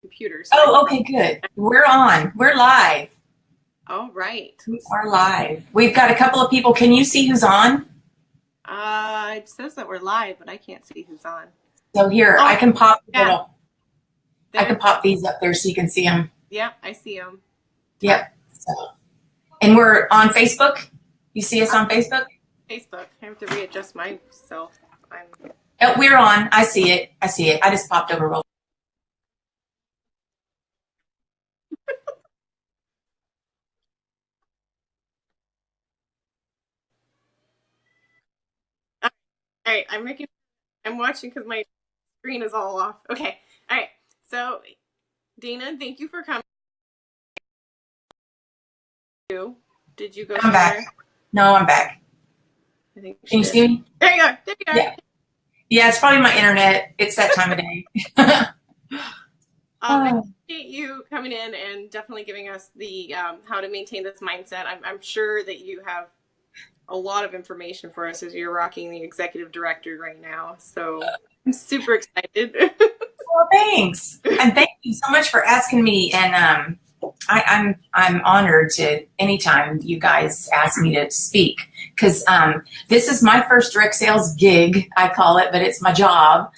computer. So Oh, okay, good. We're on. We're live. all right. We are live. We've got a couple of people. Can you see who's on? It says that we're live, but I can't see who's on. So here, I can pop I can pop these up there so you can see them. Yep, I see them. Yep. So, and we're on Facebook. You see us on Facebook? Facebook. I have to readjust myself. Oh, we're on. I see it. I see it. I just popped over real. All right, I'm watching because my screen is all off. Okay. All right. So, Dana, thank you for coming. Did you go? I'm back. No, I'm back. I think Can you see me? There you are. There you are. Yeah. Yeah, it's probably my internet. It's that time of day. I appreciate you coming in and definitely giving us the how to maintain this mindset. I'm sure that you have a lot of information for us as you're rocking the executive director right now. So I'm super excited. Well, thanks, and thank you so much for asking me. And I'm honored to anytime you guys ask me to speak, because this is my first direct sales gig, I call it, but it's my job.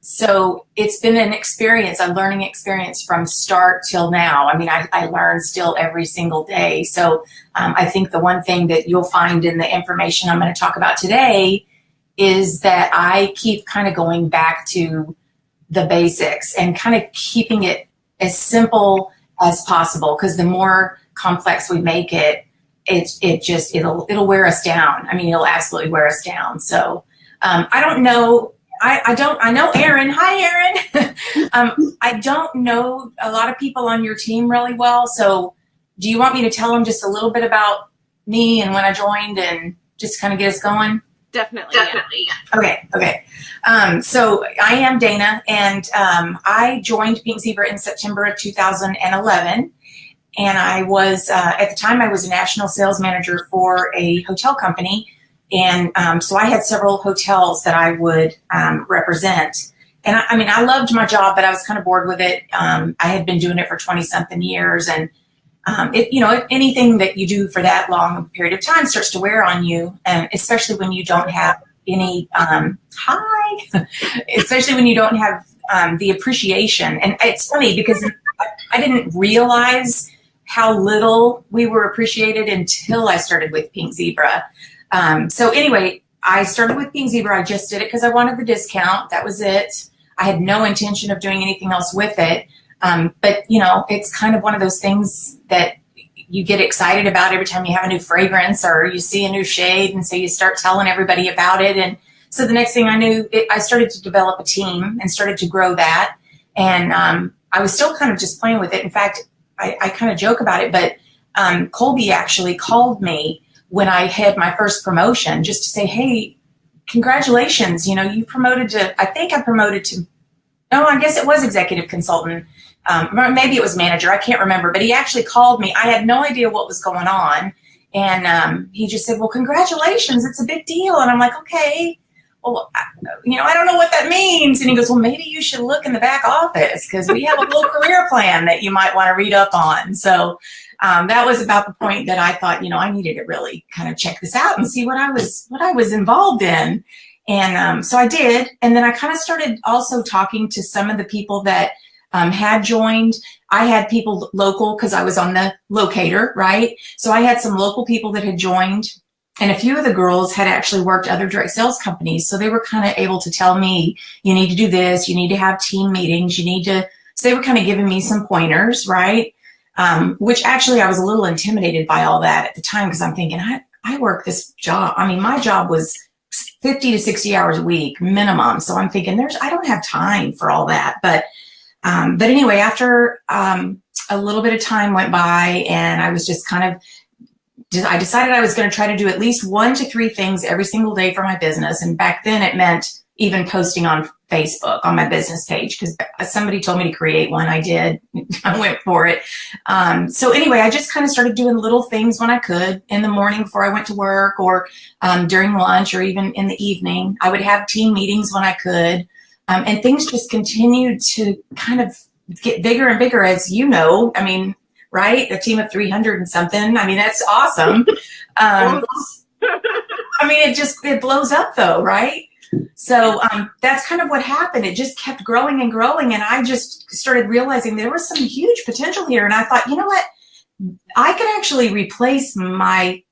So it's been an experience, a learning experience from start till now. I mean, I learn still every single day. So I think the one thing that you'll find in the information I'm going to talk about today is that I keep kind of going back to the basics and kind of keeping it as simple as possible, because the more complex we make it, it'll wear us down. I mean, it'll absolutely wear us down. So I don't know. I know Aaron. Hi, Aaron. I don't know a lot of people on your team really well. So do you want me to tell them just a little bit about me and when I joined and just kind of get us going? Definitely. Yeah. Okay. So I am Dana, and I joined Pink Zebra in September of 2011. And I was, at the time, I was a national sales manager for a hotel company. And so I had several hotels that I would represent. And I mean, I loved my job, but I was kind of bored with it. I had been doing it for 20-something years. And anything that you do for that long period of time starts to wear on you, and especially when you don't have any, especially when you don't have the appreciation. And it's funny because I didn't realize how little we were appreciated until I started with Pink Zebra. So anyway, I started with Pink Zebra. I just did it because I wanted the discount. That was it. I had no intention of doing anything else with it. But, it's kind of one of those things that you get excited about every time you have a new fragrance or you see a new shade. And so you start telling everybody about it. And so the next thing I knew, I started to develop a team and started to grow that. And I was still kind of just playing with it. In fact, I kind of joke about it, but Colby actually called me when I had my first promotion just to say, hey, congratulations. You promoted to, I think I promoted to, no, I guess it was executive consultant. Maybe it was manager. I can't remember, but he actually called me. I had no idea what was going on. And he just said, well, congratulations. It's a big deal. And I'm like, okay, well, I don't know what that means. And he goes, well, maybe you should look in the back office because we have a little career plan that you might want to read up on. So that was about the point that I thought, I needed to really kind of check this out and see what I was involved in. And so I did. And then I kind of started also talking to some of the people that had joined. I had people local because I was on the locator, right? So I had some local people that had joined, and a few of the girls had actually worked other direct sales companies. So they were kind of able to tell me, you need to do this, you need to have team meetings, so they were kind of giving me some pointers, right? Which actually I was a little intimidated by all that at the time because I'm thinking, I work this job. I mean, my job was 50 to 60 hours a week minimum. So I'm thinking I don't have time for all that. But anyway, after a little bit of time went by, and I was just I decided I was going to try to do at least 1 to 3 things every single day for my business. And back then it meant even posting on Facebook on my business page because somebody told me to create one. I did. I went for it. So anyway, I just kind of started doing little things when I could in the morning before I went to work, or during lunch, or even in the evening. I would have team meetings when I could. And things just continued to kind of get bigger and bigger, as you know. I mean, right? A team of 300 and something. I mean, that's awesome. I mean, it blows up though, right? So that's kind of what happened. It just kept growing and growing. And I just started realizing there was some huge potential here. And I thought, you know what? I could actually replace my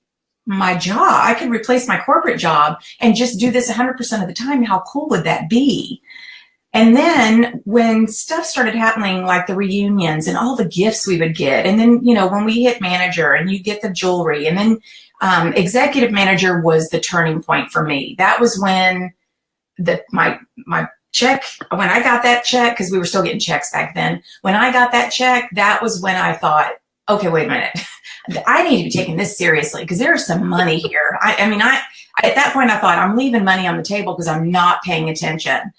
job. I could replace my corporate job and just do this 100% of the time. How cool would that be? And then when stuff started happening, like the reunions and all the gifts we would get, and then, you know, when we hit manager and you get the jewelry, and then executive manager was the turning point for me. That was when my check, when I got that check, because we were still getting checks back then. When I got that check, that was when I thought, okay, wait a minute. I need to be taking this seriously because there's some money here. I mean, at that point I thought I'm leaving money on the table because I'm not paying attention.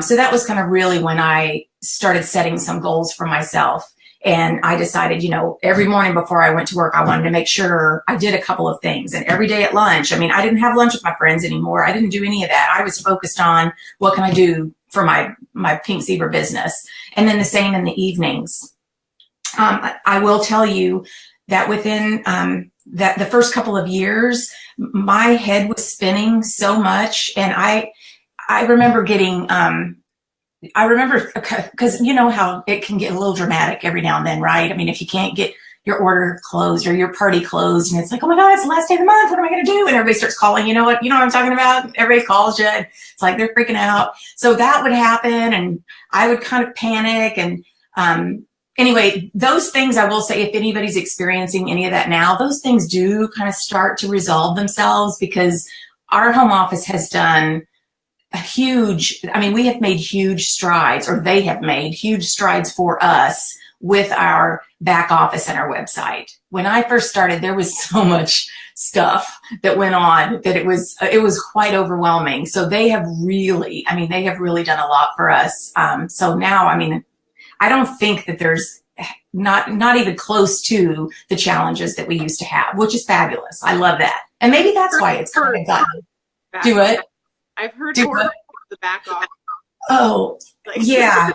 So that was kind of really when I started setting some goals for myself. And I decided, you know, every morning before I went to work, I wanted to make sure I did a couple of things. And every day at lunch, I mean, I didn't have lunch with my friends anymore. I didn't do any of that. I was focused on what can I do for my Pink Zebra business. And then the same in the evenings. I will tell you that within that the first couple of years, my head was spinning so much. And I remember getting, because you know how it can get a little dramatic every now and then, right? I mean, if you can't get your order closed or your party closed, and it's like, oh my God, it's the last day of the month. What am I going to do? And everybody starts calling. You know what I'm talking about? Everybody calls you. And it's like they're freaking out. So that would happen, and I would kind of panic. And anyway, those things, I will say, if anybody's experiencing any of that now, those things do kind of start to resolve themselves, because our home office has done we have made huge strides, or they have made huge strides for us with our back office and our website. When I first started, there was so much stuff that went on that it was quite overwhelming. So they have really done a lot for us. So now, I mean, I don't think that there's not even close to the challenges that we used to have, which is fabulous. I love that. And maybe that's why it's kind of gotten. Do it. I've heard more of the back off. Oh, yeah.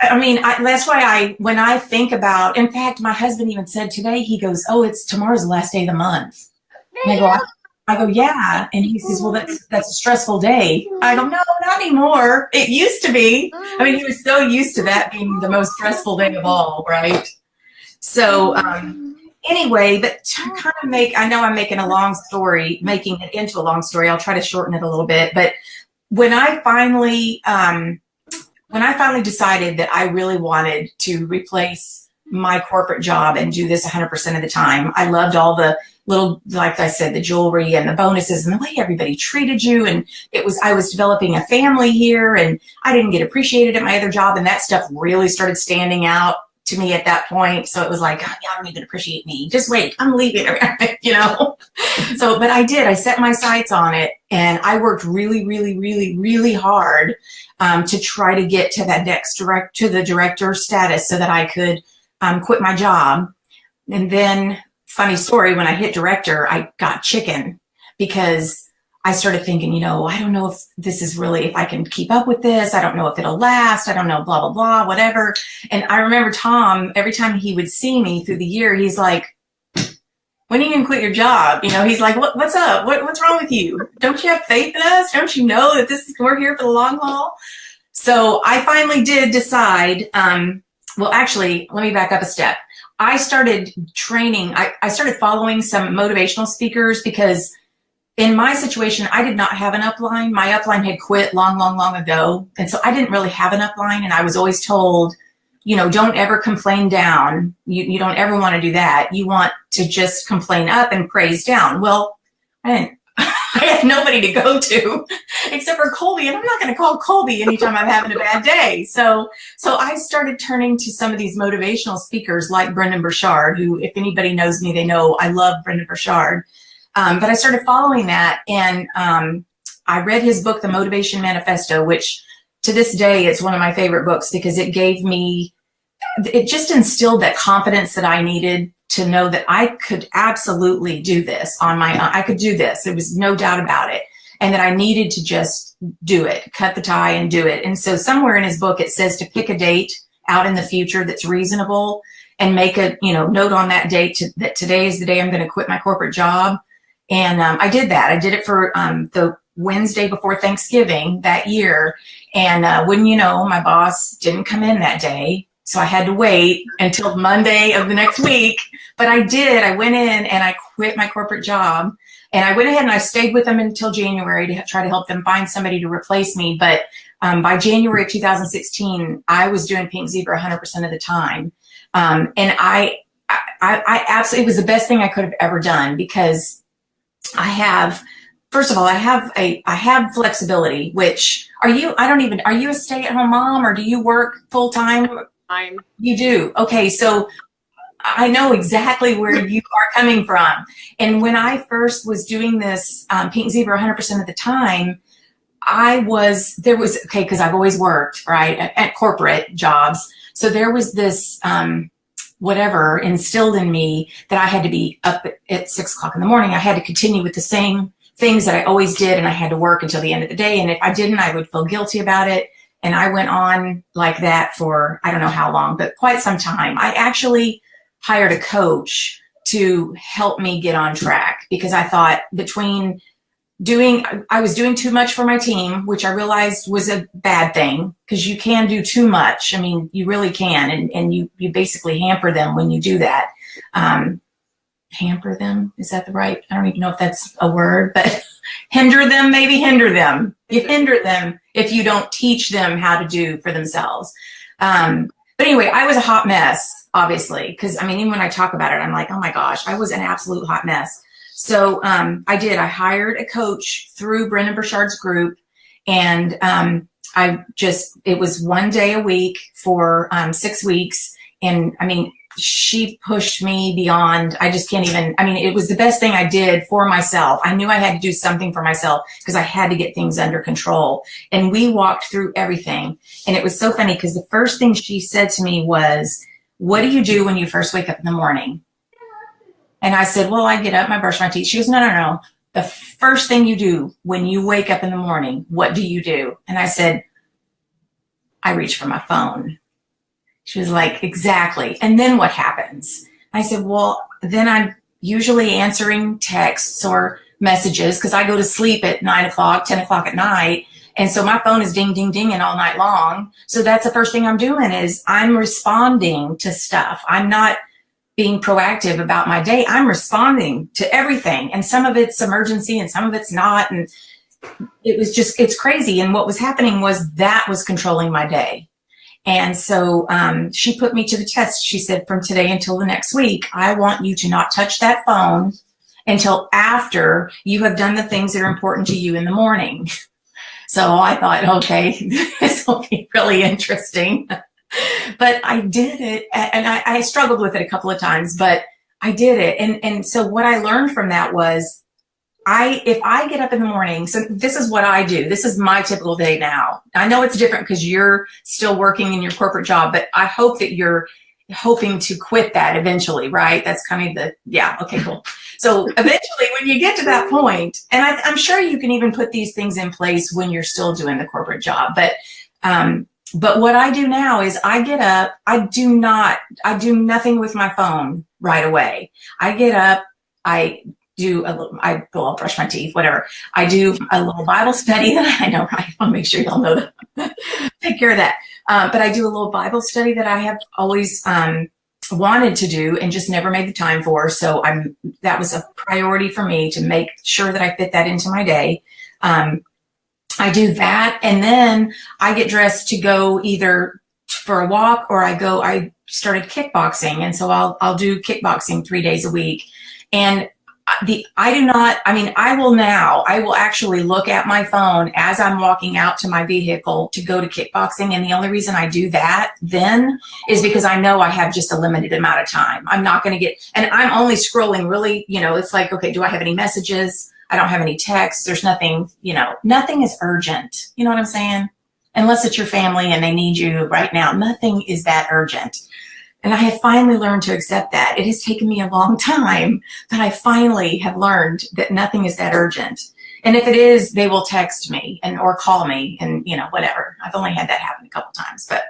I mean, that's why when I think about, in fact, my husband even said today, he goes, oh, tomorrow's the last day of the month. And I go, yeah. And he says, well, that's a stressful day. I go, no, not anymore. It used to be. I mean, he was so used to that being the most stressful day of all, right? So, anyway, but to kind of I know I'm making it into a long story. I'll try to shorten it a little bit. But when I finally decided that I really wanted to replace my corporate job and do this 100% of the time, I loved all the little, like I said, the jewelry and the bonuses and the way everybody treated you. And I was developing a family here, and I didn't get appreciated at my other job. And that stuff really started standing out to me at that point. So it was like, oh, y'all don't even appreciate me. Just wait, I'm leaving, you know? So, but I set my sights on it, and I worked really, really, really, really hard to try to get to that to the director status so that I could quit my job. And then, funny story, when I hit director, I got chicken, because I started thinking, you know, I don't know if I can keep up with this. I don't know if it'll last. I don't know, blah, blah, blah, whatever. And I remember Tom, every time he would see me through the year, he's like, when are you going to quit your job? You know, he's like, what's up? What's wrong with you? Don't you have faith in us? Don't you know that we're here for the long haul? So I finally did decide, well, actually, let me back up a step. I started training. I started following some motivational speakers, because in my situation, I did not have an upline. My upline had quit long, long, long ago. And so I didn't really have an upline. And I was always told, you know, don't ever complain down. You don't ever want to do that. You want to just complain up and praise down. Well, I had nobody to go to except for Colby. And I'm not going to call Colby anytime I'm having a bad day. So I started turning to some of these motivational speakers like Brendan Burchard, who, if anybody knows me, they know I love Brendan Burchard. But I started following that, and I read his book, The Motivation Manifesto, which to this day is one of my favorite books, because it just instilled that confidence that I needed to know that I could absolutely do this on my own. I could do this. There was no doubt about it. And that I needed to just do it, cut the tie and do it. And so somewhere in his book, it says to pick a date out in the future that's reasonable, and make a, note on that date that today is the day I'm going to quit my corporate job. And I did that. I did it for the Wednesday before Thanksgiving that year. And wouldn't you know, my boss didn't come in that day. So I had to wait until Monday of the next week. But I did. I went in and I quit my corporate job. And I went ahead and I stayed with them until January to try to help them find somebody to replace me. But by January of 2016, I was doing Pink Zebra 100% of the time. And I absolutely, it was the best thing I could have ever done, because I have flexibility, which are you a stay-at-home mom, or do you work full-time? You do. Okay. So I know exactly where you are coming from. And when I first was doing this Pink Zebra 100% of the time, because I've always worked, right, at corporate jobs. So there was this whatever instilled in me that I had to be up at 6 o'clock in the morning. I had to continue with the same things that I always did, and I had to work until the end of the day. And if I didn't, I would feel guilty about it. And I went on like that for, I don't know how long, but quite some time. I actually hired a coach to help me get on track, because I thought I was doing too much for my team, which I realized was a bad thing, because you can do too much. I mean, you really can. And you basically hamper them when you do that. Hamper them. Is that the right? I don't even know if that's a word, but hinder them. You hinder them if you don't teach them how to do for themselves. But anyway, I was a hot mess, obviously, because even when I talk about it, I'm like, oh my gosh, I was an absolute hot mess. So I hired a coach through Brendan Burchard's group, and it was one day a week for 6 weeks. And she pushed me beyond, I just can't even, it was the best thing I did for myself. I knew I had to do something for myself, because I had to get things under control. And we walked through everything. And it was so funny, because the first thing she said to me was, what do you do when you first wake up in the morning? And I said, well, I get up, I brush my teeth. She goes, no. The first thing you do when you wake up in the morning, what do you do? And I said, I reach for my phone. She was like, exactly. And then what happens? I said, well, then I'm usually answering texts or messages, because I go to sleep at 9 o'clock, 10 o'clock at night. And so my phone is ding, ding, dinging all night long. So that's the first thing I'm doing, is I'm responding to stuff. I'm not being proactive about my day. I'm responding to everything. And some of it's emergency and some of it's not. And it's crazy. And what was happening was that was controlling my day. And so she put me to the test. She said, from today until the next week, I want you to not touch that phone until after you have done the things that are important to you in the morning. So I thought, okay, this will be really interesting. But I did it, and I struggled with it a couple of times, but I did it. And so what I learned from that was, if I get up in the morning, so this is what I do. This is my typical day now. I know it's different because you're still working in your corporate job, but I hope that you're hoping to quit that eventually, right? That's kind of okay, cool. So eventually when you get to that point, and I'm sure you can even put these things in place when you're still doing the corporate job, but what I do now is I get up, I do nothing with my phone right away. I get up, I'll brush my teeth, whatever. I do a little Bible study that I know, right? I want to make sure y'all know that. Take care of that. But I do a little Bible study that I have always wanted to do and just never made the time for. So that was a priority for me to make sure that I fit that into my day. I do that, and then I get dressed to go either for a walk, or I started kickboxing, and so I'll do kickboxing 3 days a week. And I will actually look at my phone as I'm walking out to my vehicle to go to kickboxing. And the only reason I do that then is because I know I have just a limited amount of time. I'm not going to and I'm only scrolling really, it's like, okay, do I have any messages? I don't have any texts. There's nothing, nothing is urgent. You know what I'm saying? Unless it's your family and they need you right now. Nothing is that urgent. And I have finally learned to accept that. It has taken me a long time, but I finally have learned that nothing is that urgent. And if it is, they will text me or call me and, whatever. I've only had that happen a couple times, but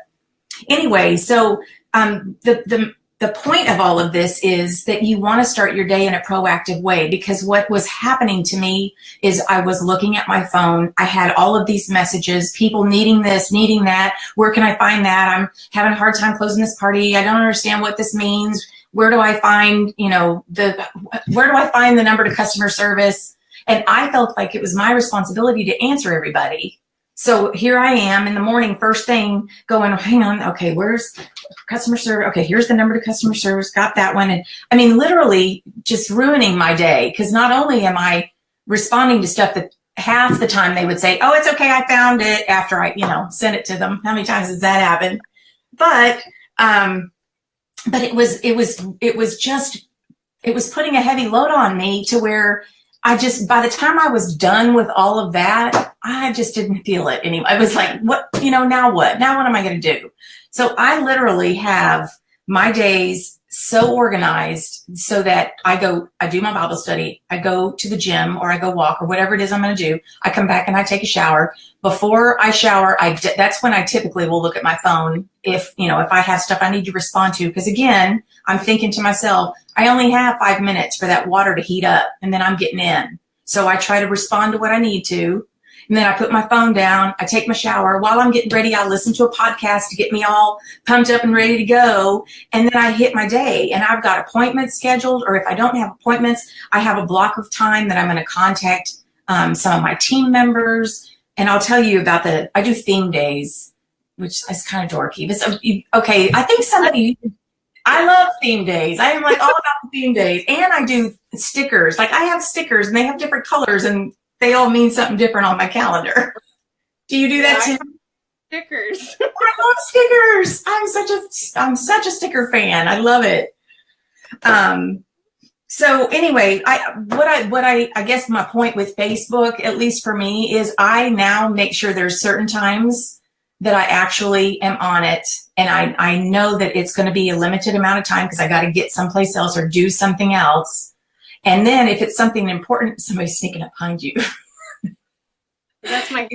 Anyway, so the point of all of this is that you want to start your day in a proactive way, because what was happening to me is I was looking at my phone. I had all of these messages, people needing this, needing that. Where can I find that? I'm having a hard time closing this party. I don't understand what this means. Where do I find, where do I find the number to customer service? And I felt like it was my responsibility to answer everybody. So here I am in the morning, first thing, going, hang on, okay, where's customer service? Okay, here's the number to customer service, got that one. And I mean, literally just ruining my day, because not only am I responding to stuff that half the time they would say, oh, it's okay, I found it, after I, sent it to them. How many times has that happened? But it was putting a heavy load on me to where by the time I was done with all of that, I just didn't feel it anymore. I was like, what, now what? Now what am I going to do? So I literally have my days so organized so that I do my Bible study, I go to the gym, or I go walk, or whatever it is I'm going to do. I come back and I take a shower. Before I shower, that's when I typically will look at my phone if I have stuff I need to respond to. Because again, I'm thinking to myself, I only have 5 minutes for that water to heat up, and then I'm getting in. So I try to respond to what I need to. And then I put my phone down, I take my shower. While I'm getting ready, I listen to a podcast to get me all pumped up and ready to go. And then I hit my day, and I've got appointments scheduled, or if I don't have appointments, I have a block of time that I'm going to contact some of my team members. And I'll tell you about I do theme days, which is kind of dorky. But okay, I think I love theme days. I am like all about theme days. And I do stickers. Like I have stickers, and they have different colors, and they all mean something different on my calendar. Do you do that too? Stickers. I love stickers. I'm such a sticker fan. I love it. So anyway, I guess my point with Facebook, at least for me, is I now make sure there's certain times that I actually am on it. And I know that it's going to be a limited amount of time because I got to get someplace else or do something else. And then if it's something important, somebody's sneaking up behind you. That's my...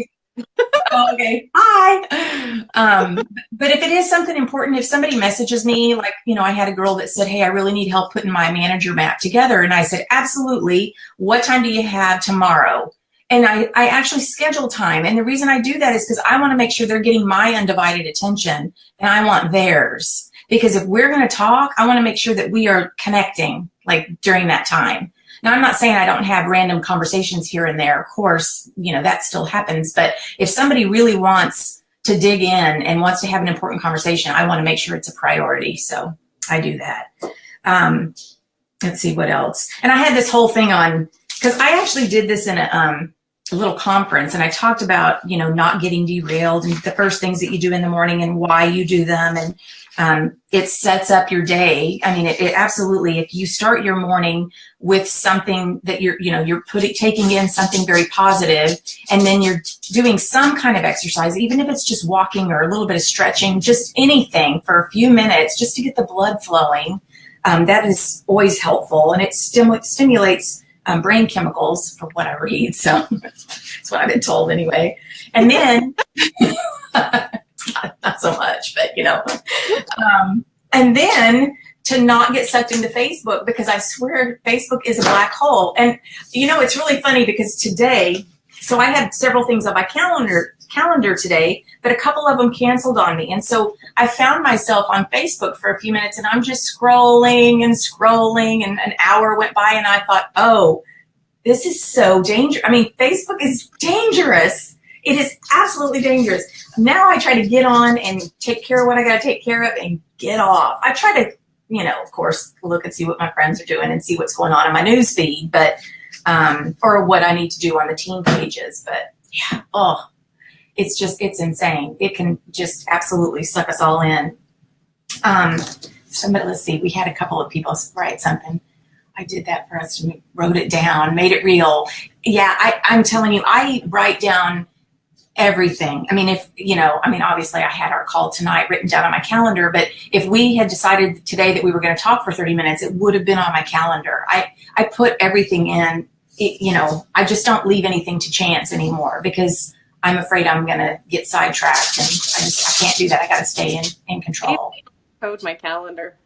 Oh, okay. Hi. But if it is something important, if somebody messages me, like, I had a girl that said, hey, I really need help putting my manager map together. And I said, absolutely. What time do you have tomorrow? And I actually schedule time. And the reason I do that is because I want to make sure they're getting my undivided attention, and I want theirs. Because if we're going to talk, I want to make sure that we are connecting like during that time. Now, I'm not saying I don't have random conversations here and there. Of course, that still happens. But if somebody really wants to dig in and wants to have an important conversation, I want to make sure it's a priority. So I do that. Let's see what else. And I had this whole thing on, because I actually did this in a little conference, and I talked about, not getting derailed and the first things that you do in the morning and why you do them. And it sets up your day. I mean, it absolutely, if you start your morning with something that you're taking in something very positive, and then you're doing some kind of exercise, even if it's just walking or a little bit of stretching, just anything for a few minutes, just to get the blood flowing, that is always helpful. And it stimulates brain chemicals, for what I read. So that's what I've been told anyway. And then, not so much, but and then to not get sucked into Facebook, because I swear Facebook is a black hole. And it's really funny because today, so I had several things on my calendar today, but a couple of them canceled on me. And so I found myself on Facebook for a few minutes, and I'm just scrolling, and an hour went by, and I thought, oh, this is so dangerous. I mean, Facebook is dangerous. It is absolutely dangerous. Now I try to get on and take care of what I got to take care of and get off. I try to, of course, look and see what my friends are doing and see what's going on in my news feed, but, or what I need to do on the team pages. But yeah, it's insane. It can just absolutely suck us all in. Let's see, we had a couple of people write something. I did that for us, wrote it down, made it real. Yeah, I'm telling you, I write down everything. I mean, obviously I had our call tonight written down on my calendar, but if we had decided today that we were going to talk for 30 minutes, it would have been on my calendar. I put everything in, I just don't leave anything to chance anymore, because I'm afraid I'm going to get sidetracked, and I can't do that. I got to stay in control. Code my calendar.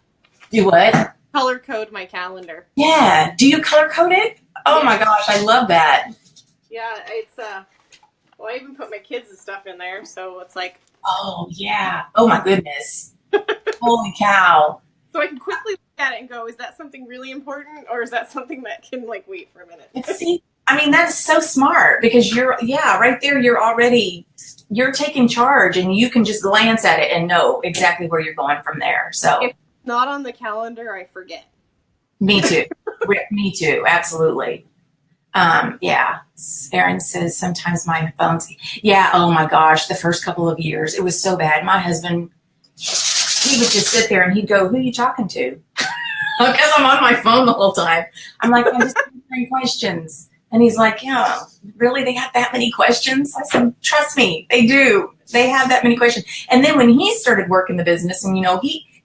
Do what? Color code my calendar. Yeah. Do you color code it? Oh my gosh, I love that. Yeah, it's well, I even put my kids' stuff in there, so it's like. Oh yeah. Oh my goodness. Holy cow. So I can quickly look at it and go, is that something really important, or is that something that can like wait for a minute? See, I mean, that's so smart, because right there, you're taking charge, and you can just glance at it and know exactly where you're going from there. So if it's not on the calendar, I forget. Me too. Me too. Absolutely. Yeah. Erin says sometimes my phone's, yeah. Oh my gosh. The first couple of years, it was so bad. My husband, he would just sit there and he'd go, who are you talking to? Because I'm on my phone the whole time. I'm like, I'm just answering questions. And he's like, yeah, really? They have that many questions? I said, trust me, they do. They have that many questions. And then when he started working the business, and,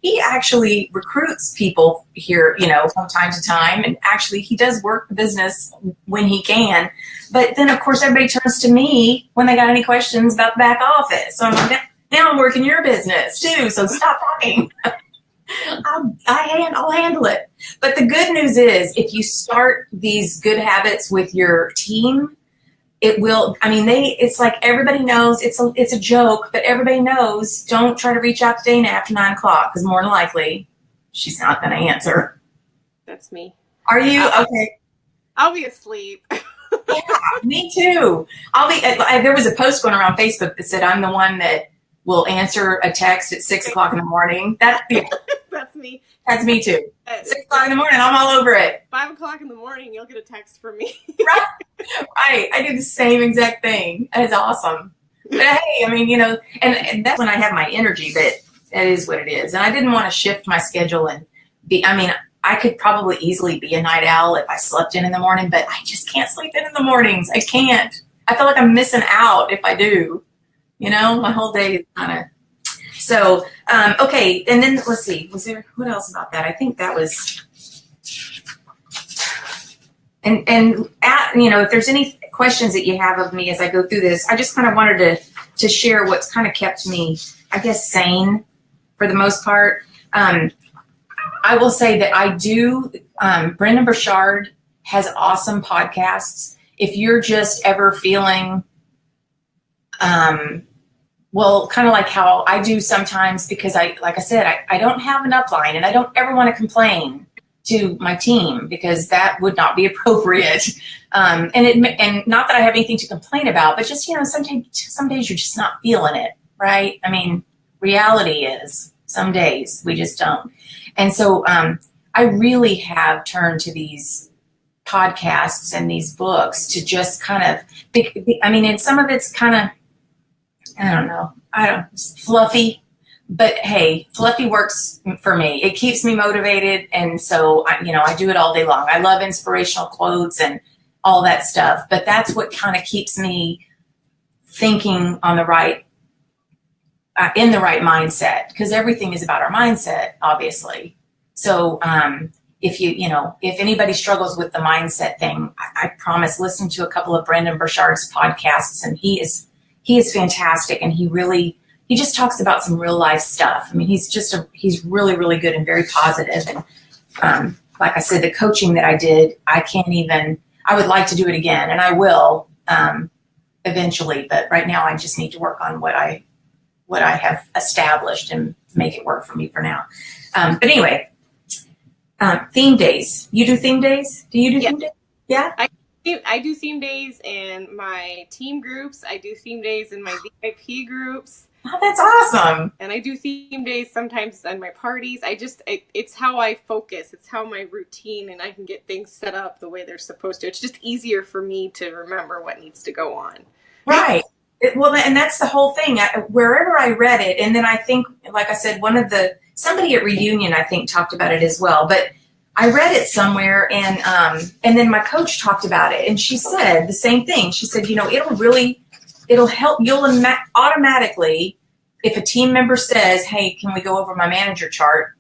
he actually recruits people here, from time to time. And actually, he does work the business when he can. But then, of course, everybody turns to me when they got any questions about the back office. So I'm like, now I'm working your business, too. So stop talking. I'll handle it. But the good news is, if you start these good habits with your team, it will, it's like everybody knows, it's a joke, but everybody knows, don't try to reach out to Dana after 9 o'clock, because more than likely she's not going to answer. That's me. Are you? Okay. I'll be asleep. Yeah, me too. There was a post going around Facebook that said, I'm the one that will answer a text at 6 o'clock in the morning. That's me. That's me too. 6 o'clock in the morning, I'm all over it. 5 o'clock in the morning, you'll get a text from me. Right. I do the same exact thing. It's awesome. But hey, and that's when I have my energy, but that is what it is. And I didn't want to shift my schedule and I could probably easily be a night owl if I slept in the morning, but I just can't sleep in the mornings. I can't. I feel like I'm missing out if I do. My whole day is kind of. So, okay. And then let's see, what else about that? I think that was, and if there's any questions that you have of me as I go through this, I just kind of wanted to share what's kind of kept me, I guess, sane for the most part. I will say that I do, Brendan Burchard has awesome podcasts. If you're just ever feeling, well, kind of like how I do sometimes, because like I said, I don't have an upline, and I don't ever want to complain to my team, because that would not be appropriate. And not that I have anything to complain about, but just, some days you're just not feeling it, right? Reality is some days we just don't. And so I really have turned to these podcasts and these books to just kind of, and some of it's kind of, it's fluffy, but hey, fluffy works for me. It keeps me motivated. And so, I do it all day long. I love inspirational quotes and all that stuff, but that's what kind of keeps me thinking on the right, in the right mindset, because everything is about our mindset, obviously. So, if anybody struggles with the mindset thing, I promise, listen to a couple of Brendan Burchard's podcasts, and he is fantastic, and he just talks about some real life stuff. He's really, really good and very positive. And like I said, the coaching that I did, I would like to do it again, and I will eventually. But right now, I just need to work on what I have established and make it work for me for now. But anyway, theme days. You do theme days? Do you do theme days? Yeah. I do theme days in my team groups. I do theme days in my VIP groups. Oh, that's awesome. And I do theme days sometimes on my parties. It's how I focus. It's how my routine, and I can get things set up the way they're supposed to. It's just easier for me to remember what needs to go on. Right. And that's the whole thing. Wherever I read it, and then I think, like I said, somebody at Reunion, I think, talked about it as well. But I read it somewhere, and then my coach talked about it, and she said the same thing. She said, it'll help. You'll automatically, if a team member says, hey, can we go over my manager chart?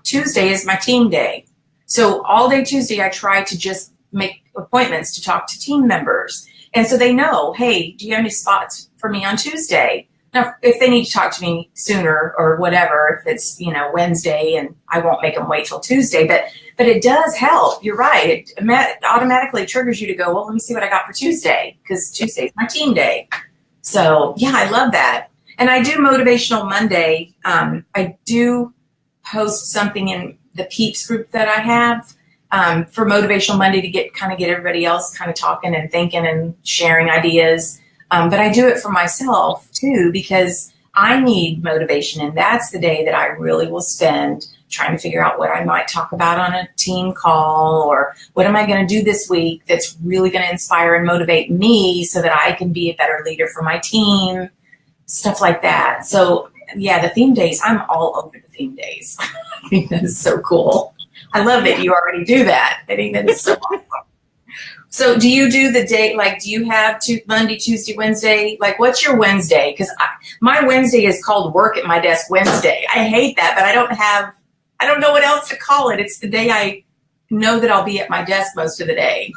Tuesday is my team day. So all day Tuesday, I try to just make appointments to talk to team members. And so they know, hey, do you have any spots for me on Tuesday? Now, if they need to talk to me sooner or whatever, if it's, Wednesday, and I won't make them wait till Tuesday, but it does help. You're right. It automatically triggers you to go, well, let me see what I got for Tuesday, because Tuesday's my team day. So yeah, I love that. And I do Motivational Monday. I do post something in the Peeps group that I have for Motivational Monday to get everybody else kind of talking and thinking and sharing ideas. But I do it for myself too, because I need motivation. And that's the day that I really will spend trying to figure out what I might talk about on a team call, or what am I going to do this week that's really going to inspire and motivate me so that I can be a better leader for my team, stuff like that. So yeah, the theme days, I'm all over the theme days. I think that is so cool. I love that you already do that. I think that is so awesome. So do you do the day, do you have Monday, Tuesday, Wednesday? What's your Wednesday? Because my Wednesday is called Work at My Desk Wednesday. I hate that, but I don't know what else to call it. It's the day I know that I'll be at my desk most of the day.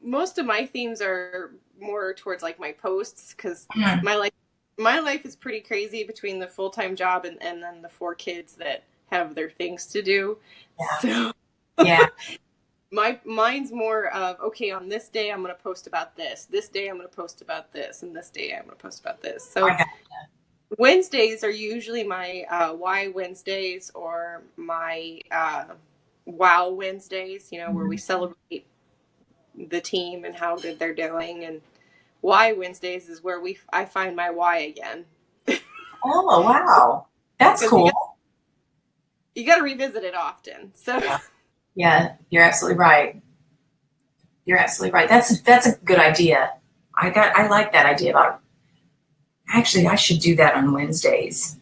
Most of my themes are more towards my posts, because my life is pretty crazy between the full-time job and then the 4 kids that have their things to do. Yeah. So yeah. Mine's more of, okay, on this day I'm going to post about this. This day I'm going to post about this, and this day I'm going to post about this. So Wednesdays are usually my Why Wednesdays, or my Wow Wednesdays, where we celebrate the team and how good they're doing. And Why Wednesdays is where I find my why again. Oh, wow. That's cool. You got to revisit it often. So yeah, you're absolutely right. You're absolutely right. That's a good idea. I like that idea about, actually, I should do that on Wednesdays.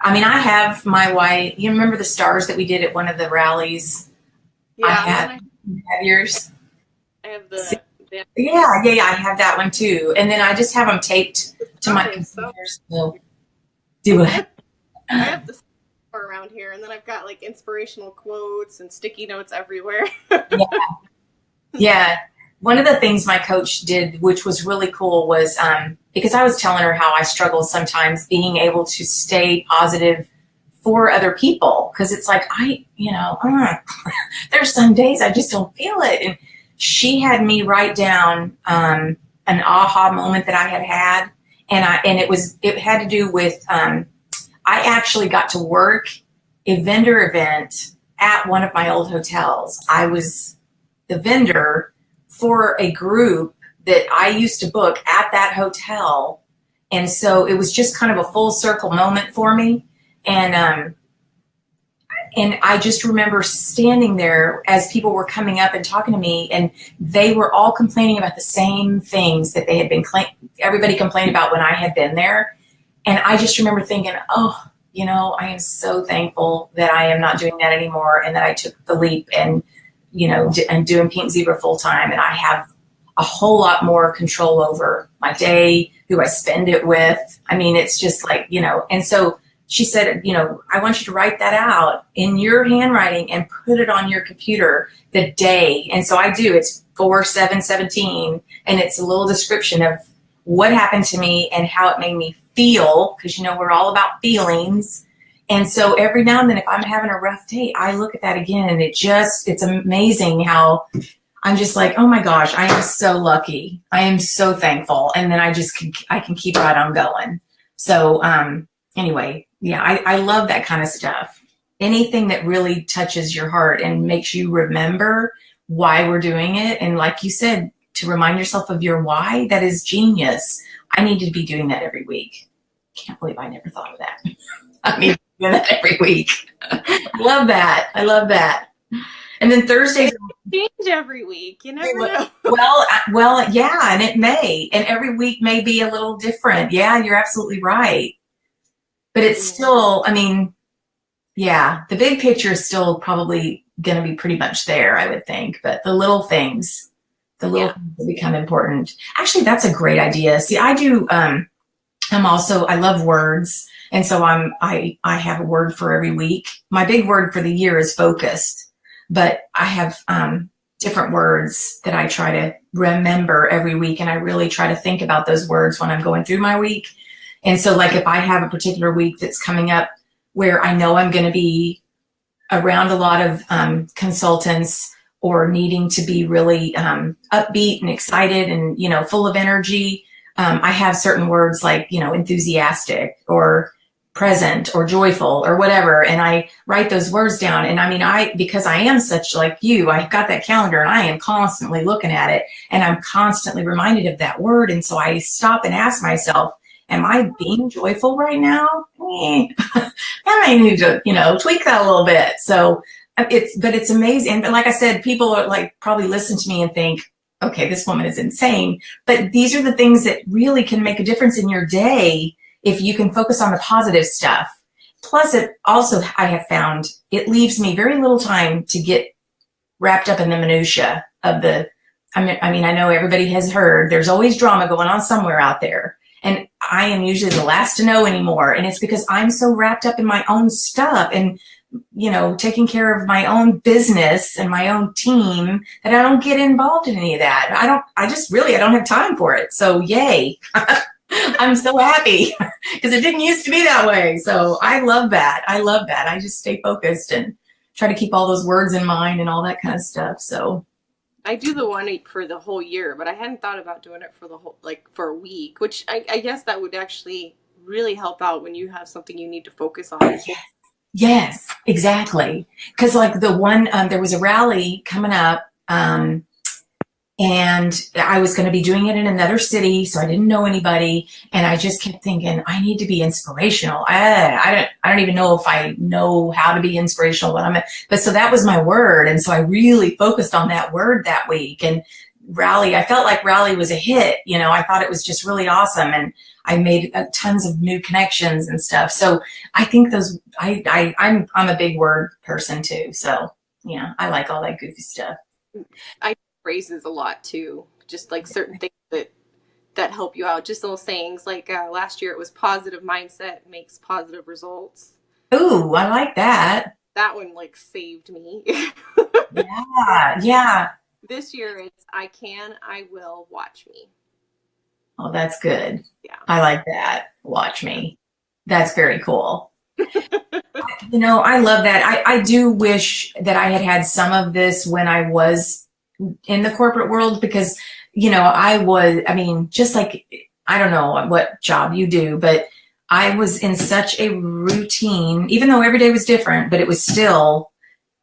I mean, I have my why. You remember the stars that we did at one of the rallies? Yeah. I have yours. I have the yeah, I have that one too. And then I just have them taped to my computer. So do it. I have the around here, and then I've got inspirational quotes and sticky notes everywhere. Yeah. One of the things my coach did, which was really cool, was because I was telling her how I struggle sometimes being able to stay positive for other people, because it's there's some days I just don't feel it. And she had me write down an aha moment that I had, and it had to do with I actually got to work a vendor event at one of my old hotels. I was the vendor for a group that I used to book at that hotel. And so it was just kind of a full circle moment for me. And I just remember standing there as people were coming up and talking to me, and they were all complaining about the same things that they had been everybody complained about when I had been there. And I just remember thinking, I am so thankful that I am not doing that anymore, and that I took the leap and, and doing Pink Zebra full time. And I have a whole lot more control over my day, who I spend it with. I mean, it's just and so she said, I want you to write that out in your handwriting and put it on your computer, the day. And so I do. It's 4/7/17, and it's a little description of what happened to me and how it made me feel, because we're all about feelings. And so every now and then, if I'm having a rough day, I look at that again, and it's amazing how I'm just oh my gosh, I am so lucky. I am so thankful. And then I can keep right on going. So anyway, yeah, I love that kind of stuff. Anything that really touches your heart and makes you remember why we're doing it. And like you said, to remind yourself of your why, that is genius. I need to be doing that every week. Can't believe I never thought of that. I need to do that every week. I love that. And then Thursdays change every week. You never know. Well, yeah, and it may. And every week may be a little different. Yeah, you're absolutely right. But it's still, yeah, the big picture is still probably going to be pretty much there, I would think. But the little things will become important. Actually, that's a great idea. See, I do, I love words. And so I have a word for every week. My big word for the year is focused, but I have, different words that I try to remember every week. And I really try to think about those words when I'm going through my week. And so like if I have a particular week that's coming up where I know I'm going to be around a lot of consultants or needing to be really upbeat and excited and, you know, full of energy, I have certain words like, you know, enthusiastic or present or joyful or whatever. And I write those words down. And I mean, because I am such like you, I've got that calendar and I am constantly looking at it and I'm constantly reminded of that word. And so I stop and ask myself, am I being joyful right now? I may need to, you know, tweak that a little bit. So it's amazing. But like I said, people are like probably listen to me and think, okay, this woman is insane. But these are the things that really can make a difference in your day if you can focus on the positive stuff. Plus, it also, I have found, it leaves me very little time to get wrapped up in the minutia of the, I mean, I know everybody has heard there's always drama going on somewhere out there. And I am usually the last to know anymore. And it's because I'm so wrapped up in my own stuff and, you know, taking care of my own business and my own team that I don't get involved in any of that. I don't have time for it. So yay. I'm so happy because it didn't used to be that way. So I love that. I just stay focused and try to keep all those words in mind and all that kind of stuff. So I do the one for the whole year, but I hadn't thought about doing it for the whole, like for a week, which I guess that would actually really help out when you have something you need to focus on. Yes, exactly. Because like the one, there was a rally coming up, and I was going to be doing it in another city, so I didn't know anybody, and I just kept thinking, I need to be inspirational. I don't even know if I know how to be inspirational, but so that was my word, and so I really focused on that word that week. And rally, I felt like rally was a hit. You know, I thought it was just really awesome, and I made tons of new connections and stuff. So I think those, I'm a big word person too. So yeah, I like all that goofy stuff. I phrases a lot too, just like certain things that help you out, just little sayings like last year it was positive mindset makes positive results. Ooh, I like that. That one like saved me. Yeah. This year it's I will, watch me. Oh, that's good. Yeah, I like that. Watch me. That's very cool. You know, I love that. I do wish that I had some of this when I was in the corporate world, because, you know, just like, I don't know what job you do, but I was in such a routine, even though every day was different, but it was still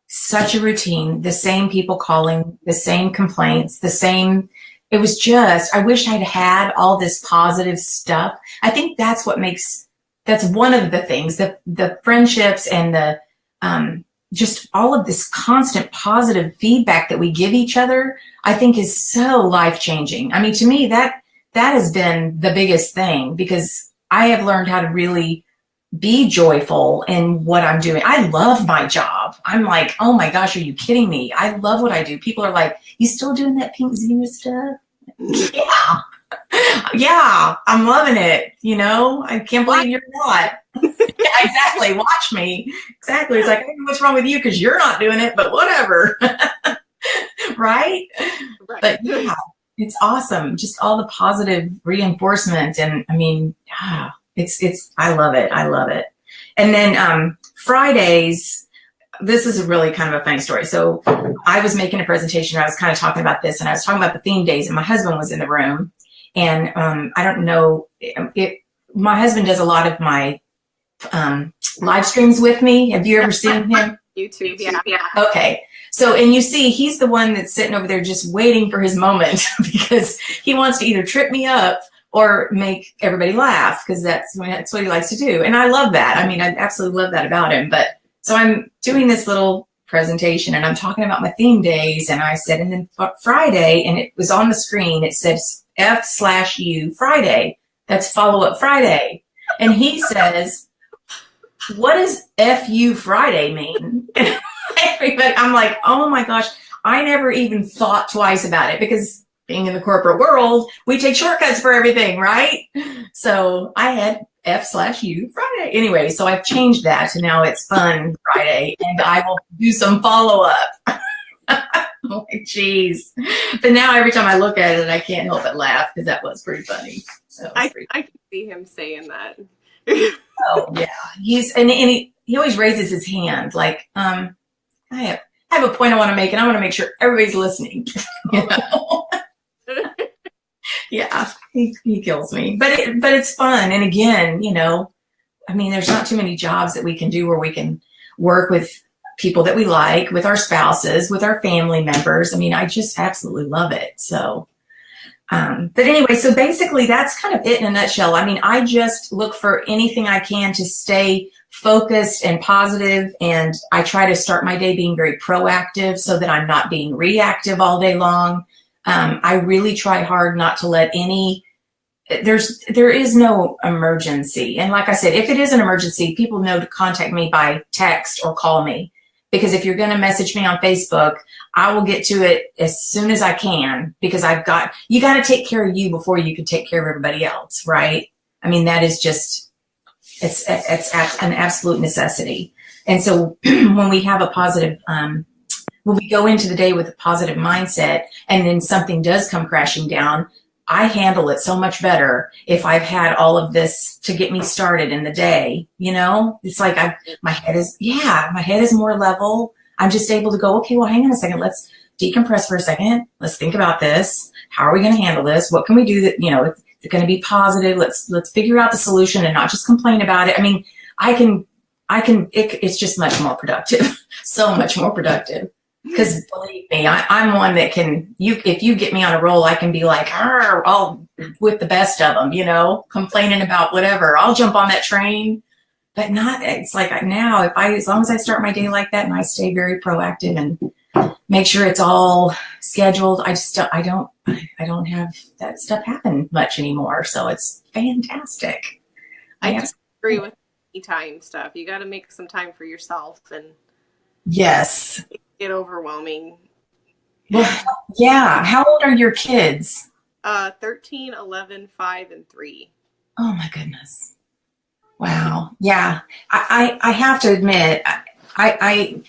such a routine, the same people calling, the same complaints, it was just, I wish I'd had all this positive stuff. I think that's one of the things, the friendships and the, just all of this constant positive feedback that we give each other, I think is so life-changing. I mean, to me, that has been the biggest thing, because I have learned how to really be joyful in what I'm doing. I love my job. I'm like, oh my gosh, are you kidding me? I love what I do. People are like, you still doing that pink zebra stuff? Yeah. Yeah, I'm loving it. You know, I can't believe you're not. Yeah, exactly. Watch me. Exactly. It's like, I don't know what's wrong with you because you're not doing it, but whatever. Right? But yeah, it's awesome. Just all the positive reinforcement. And I mean, I love it. I love it. And then Fridays, this is a really kind of a funny story. So I was making a presentation. I was kind of talking about this, and I was talking about the theme days, and my husband was in the room. And I don't know, my husband does a lot of my live streams with me. Have you ever seen him? YouTube, yeah. Okay. So, and you see, he's the one that's sitting over there just waiting for his moment because he wants to either trip me up or make everybody laugh, because that's what he likes to do. And I love that. I mean, I absolutely love that about him. But so I'm doing this little presentation and I'm talking about my theme days, and I said, and then Friday, and it was on the screen, it said F/U Friday. That's follow-up Friday. And he says, what does FU Friday mean? Everybody, I'm like, oh my gosh, I never even thought twice about it, because being in the corporate world, we take shortcuts for everything, right? So I had F/U Friday. Anyway, so I've changed that to now it's Fun Friday, and I will do some follow-up. I'm like, geez. But now every time I look at it, I can't help but laugh because that was pretty funny. I can see him saying that. Oh yeah, he always raises his hand like, I have a point I want to make, and I want to make sure everybody's listening. You know? Yeah, he kills me, but it's fun. And again, you know, I mean, there's not too many jobs that we can do where we can work with people that we like, with our spouses, with our family members. I mean, I just absolutely love it. So, but anyway, so basically that's kind of it in a nutshell. I mean, I just look for anything I can to stay focused and positive, and I try to start my day being very proactive so that I'm not being reactive all day long. I really try hard not to let there is no emergency. And like I said, if it is an emergency, people know to contact me by text or call me. Because if you're going to message me on Facebook, I will get to it as soon as I can, because you got to take care of you before you can take care of everybody else, right? I mean, that is just, it's an absolute necessity. And so when we have a positive, when we go into the day with a positive mindset and then something does come crashing down, I handle it so much better if I've had all of this to get me started in the day. You know, it's like my head is more level. I'm just able to go, okay, well, hang on a second. Let's decompress for a second. Let's think about this. How are we going to handle this? What can we do that, you know, it's going to be positive? Let's figure out the solution and not just complain about it. I mean, it's just much more productive, so much more productive. Because believe me, I'm one that if you get me on a roll, I can be like, all with the best of them, you know, complaining about whatever. I'll jump on that train, but it's like now, as long as I start my day like that and I stay very proactive and make sure it's all scheduled, I don't have that stuff happen much anymore. So it's fantastic. I just agree with time stuff. You got to make some time for yourself, and yes. Get overwhelming. Well, yeah. How old are your kids? 13, 11, 5, and 3. Oh my goodness. Wow. Yeah. I have to admit, I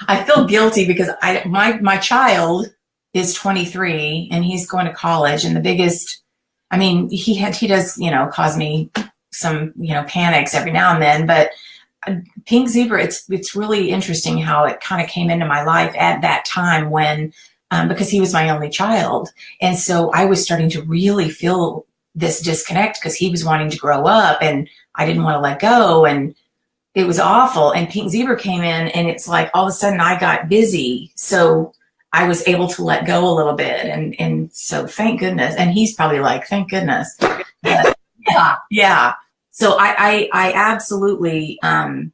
I feel guilty because my child is 23 and he's going to college, and the biggest, I mean, he does, you know, cause me some, you know, panics every now and then, but Pink Zebra, it's really interesting how it kind of came into my life at that time when, because he was my only child. And so I was starting to really feel this disconnect because he was wanting to grow up and I didn't want to let go. And it was awful. And Pink Zebra came in and it's like all of a sudden I got busy. So I was able to let go a little bit. And so thank goodness. And he's probably like, thank goodness. But, yeah. So I absolutely, I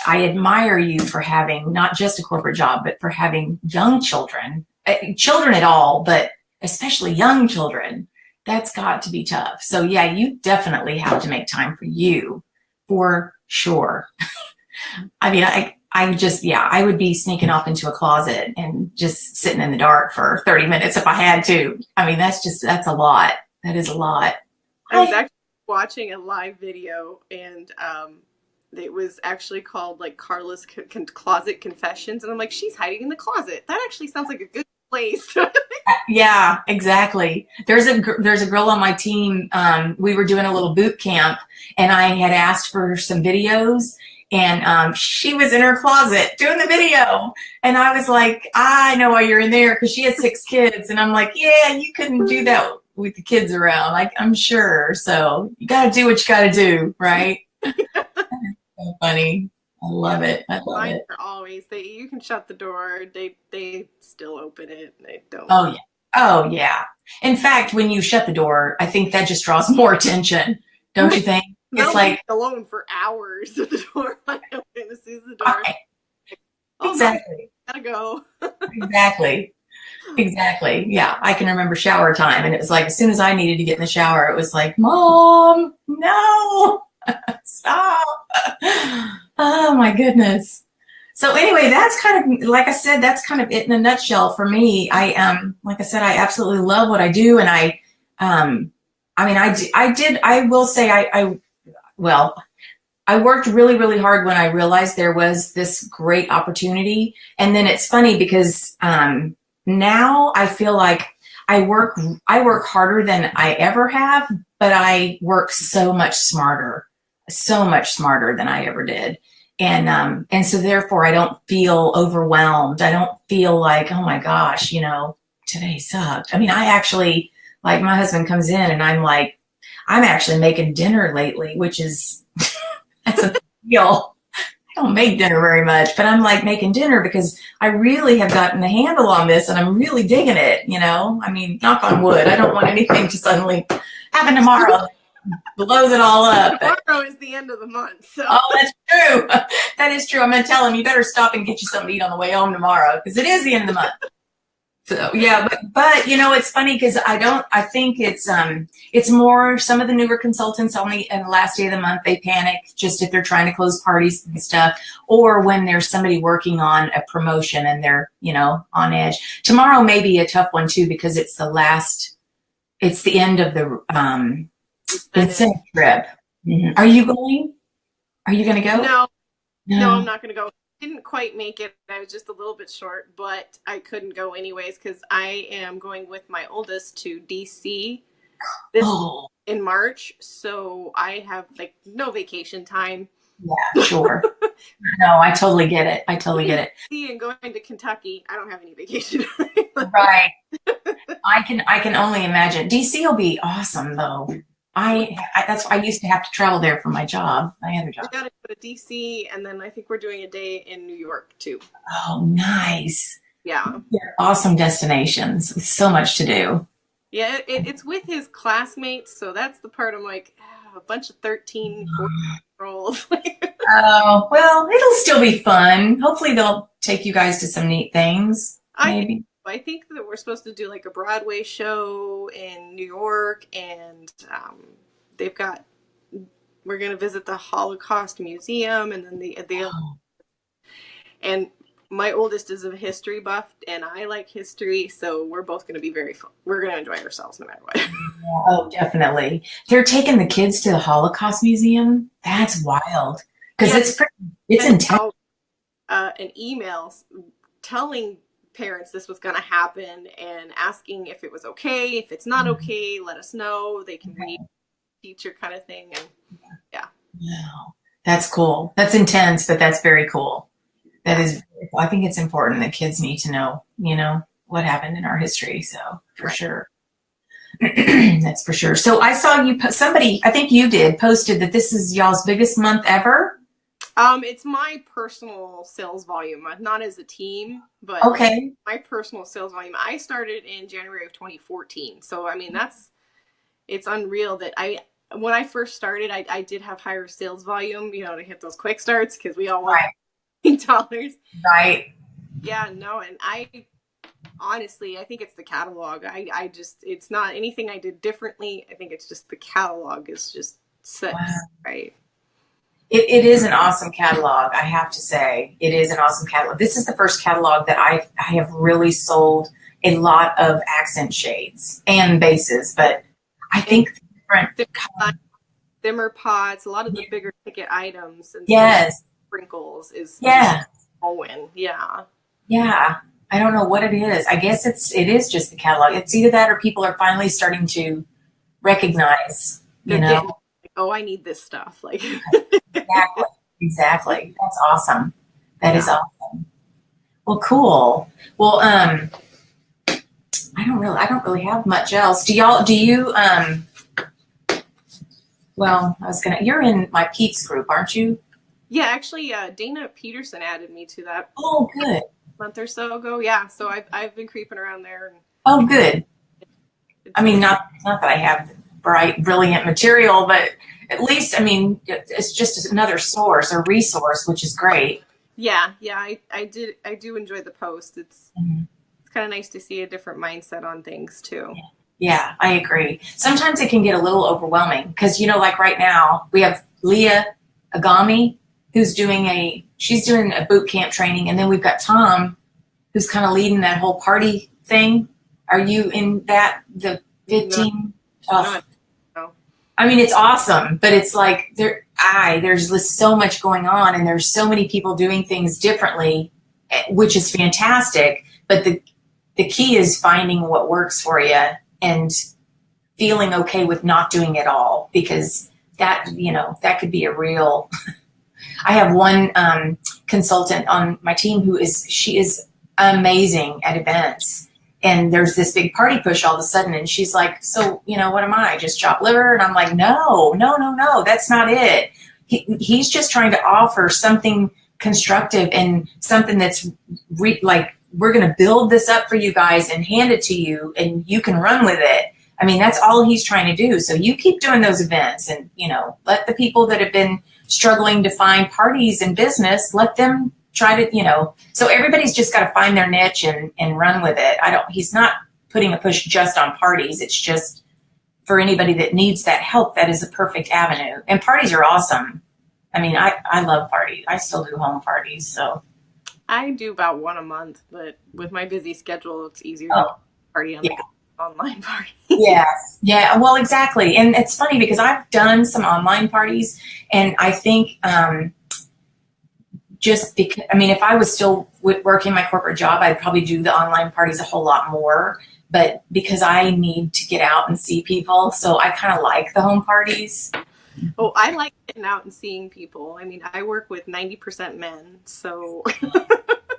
admire you for having not just a corporate job, but for having young children at all, but especially young children. That's got to be tough. So yeah, you definitely have to make time for you, for sure. I mean, I would be sneaking off into a closet and just sitting in the dark for 30 minutes if I had to. I mean, that's a lot. That is a lot. I was actually watching a live video, and it was actually called like Carla's Closet Confessions, and I'm like, she's hiding in the closet. That actually sounds like a good place. Yeah, exactly. There's a girl on my team. We were doing a little boot camp, and I had asked for some videos, and she was in her closet doing the video, and I was like, I know why you're in there, because she has 6 kids, and I'm like, yeah, you couldn't do that with the kids around, like, I'm sure. So you got to do what you got to do, right? So funny. I love it. I love Mine it. are always, you can shut the door. They still open it. They don't. Oh yeah. Oh yeah. In fact, when you shut the door, I think that just draws more attention, don't you think? It's like alone for hours at the door. I open as soon as the door. Exactly. Gotta go. Exactly. Yeah. I can remember shower time, and it was like, as soon as I needed to get in the shower, it was like, Mom, no, stop. Oh my goodness. So anyway, that's kind of, like I said, that's kind of it in a nutshell for me. Like I said, I absolutely love what I do. And I will say well, I worked really, really hard when I realized there was this great opportunity. And then it's funny because now I feel like I work harder than I ever have, but I work so much smarter than I ever did. And so therefore I don't feel overwhelmed. I don't feel like, oh my gosh, today sucked. I mean, I actually, like, my husband comes in and I'm like, I'm actually making dinner lately, which is, that's a deal. I don't make dinner very much, but I'm like making dinner because I really have gotten a handle on this and I'm really digging it, I mean, knock on wood. I don't want anything to suddenly happen tomorrow. Blows it all up. Tomorrow is the end of the month. So. Oh, that's true. That is true. I'm going to tell him, you better stop and get you something to eat on the way home tomorrow because it is the end of the month. So yeah, but it's funny because I think it's more some of the newer consultants only in the last day of the month, they panic just if they're trying to close parties and stuff, or when there's somebody working on a promotion and they're, on edge. Tomorrow may be a tough one too, because it's the end of the, incentive trip. Mm-hmm. Are you going? Are you going to go? No, I'm not going to go. Didn't quite make it. I was just a little bit short, but I couldn't go anyways because I am going with my oldest to DC in March. So I have like no vacation time. Yeah, sure. No, I totally get it. And going to Kentucky, I don't have any vacation. Right. I can only imagine. DC will be awesome though. I used to have to travel there for my job, my other job. I gotta go to DC, and then I think we're doing a day in New York too. Oh, nice. Yeah. They're awesome destinations. So much to do. Yeah, it's with his classmates, so that's the part I'm like, a bunch of 13, 14-year-olds. Oh, well, it'll still be fun. Hopefully they'll take you guys to some neat things, maybe. I think that we're supposed to do like a Broadway show in New York, and we're going to visit the Holocaust Museum, and then and my oldest is a history buff, and I like history, so we're both going to be very fun. We're going to enjoy ourselves no matter what. Oh, definitely. They're taking the kids to the Holocaust Museum. That's wild because it's intense. An email telling parents this was going to happen and asking if it was okay. If it's not okay, let us know. They can read teacher kind of thing. And yeah. Wow. That's cool. That's intense, but that's very cool. That is, I think it's important that kids need to know, what happened in our history. So for sure. That's for sure. So I saw somebody, I think you did, posted that this is y'all's biggest month ever. It's my personal sales volume, not as a team, but my personal sales volume. I started in January of 2014. So, I mean, it's unreal that when I first started, I did have higher sales volume, to hit those quick starts because we all want $8. Right. Yeah, no. And honestly, I think it's the catalog. It's not anything I did differently. I think it's just the catalog is just such, right. It is an awesome catalog, I have to say. It is an awesome catalog. This is the first catalog that I have really sold a lot of accent shades and bases, but I think different dimmer pots, a lot of the bigger ticket items, and sprinkles is Owen. Yeah. Yeah. I don't know what it is. I guess it is just the catalog. It's either that or people are finally starting to recognize, I need this stuff. Like Exactly. That's awesome. That is awesome. Well, cool. Well, I don't really have much else. You're in my Pete's group, aren't you? Yeah, actually, Dana Peterson added me to that. Oh, good. A month or so ago. Yeah. So I've been creeping around there. Oh, good. I mean, not that I have bright, brilliant material, but at least, I mean, it's just another source or resource, which is great. Yeah. I do enjoy the post. It's kind of nice to see a different mindset on things too. Yeah, I agree. Sometimes it can get a little overwhelming because, like right now we have Leah Agami who's doing a boot camp training. And then we've got Tom who's kind of leading that whole party thing. Are you in that, the 15? No. I mean, it's awesome, but it's like there's just so much going on, and there's so many people doing things differently, which is fantastic. But the key is finding what works for you and feeling okay with not doing it all, because that, that could be a real, I have one consultant on my team she is amazing at events. And there's this big party push all of a sudden. And she's like, so, what am I? Just chopped liver? And I'm like, no, that's not it. He's just trying to offer something constructive and something that's like, we're going to build this up for you guys and hand it to you and you can run with it. I mean, that's all he's trying to do. So you keep doing those events and, let the people that have been struggling to find parties and business, let them try to, so everybody's just got to find their niche and run with it. He's not putting a push just on parties. It's just for anybody that needs that help. That is a perfect avenue. And parties are awesome. I mean, I love parties. I still do home parties. So I do about one a month, but with my busy schedule, it's easier to party on the online party. Yes. Yeah. Well, exactly. And it's funny because I've done some online parties, and I think just because, if I was still working my corporate job, I'd probably do the online parties a whole lot more. But because I need to get out and see people, so I kind of like the home parties. Oh, I like getting out and seeing people. I mean, I work with 90% men, so.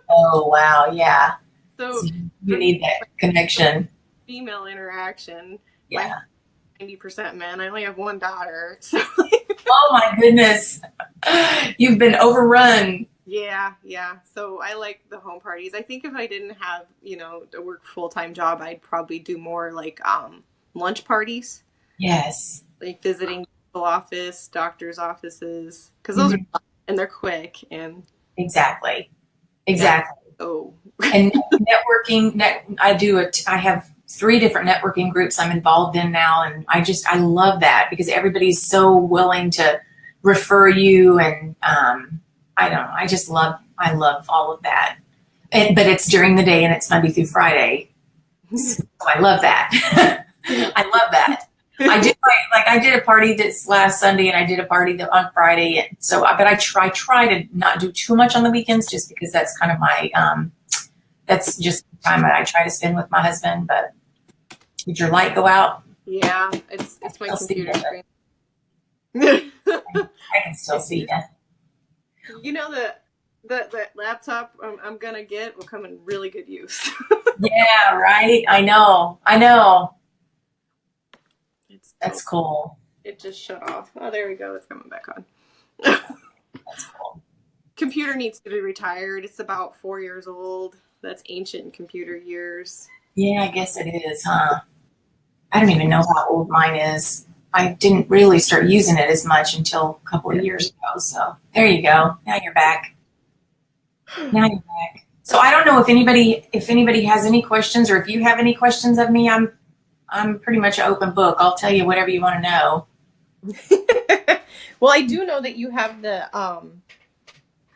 Oh, wow. Yeah. So you need that connection. Female interaction. Yeah. 90% men. I only have one daughter. So. Oh, my goodness. You've been overrun. Yeah. So I like the home parties. I think if I didn't have, a work full-time job, I'd probably do more like lunch parties. Yes. Like visiting office, doctor's offices, because those are fun and they're quick and exactly. Oh, and networking. I have 3 different networking groups I'm involved in now, and I love that because everybody's so willing to refer you, and I love all of that. But it's during the day and it's Monday through Friday, so I love that. I love that. I did a party this last Sunday, and I did a party on Friday. And so, but I try to not do too much on the weekends, just because that's kind of my, that's just the time that I try to spend with my husband. But did your light go out? Yeah, it's my computer screen. I can still see you. The laptop I'm gonna get will come in really good use. Yeah, right. I know. That's cool. It just shut off. Oh, there we go. It's coming back on. That's cool. Computer needs to be retired. It's about 4 years old. That's ancient computer years. Yeah, I guess it is, huh? I don't even know how old mine is. I didn't really start using it as much until a couple of years ago. So there you go. Now you're back. So I don't know if anybody has any questions, or if you have any questions of me. I'm pretty much an open book. I'll tell you whatever you want to know. Well, I do know that you have that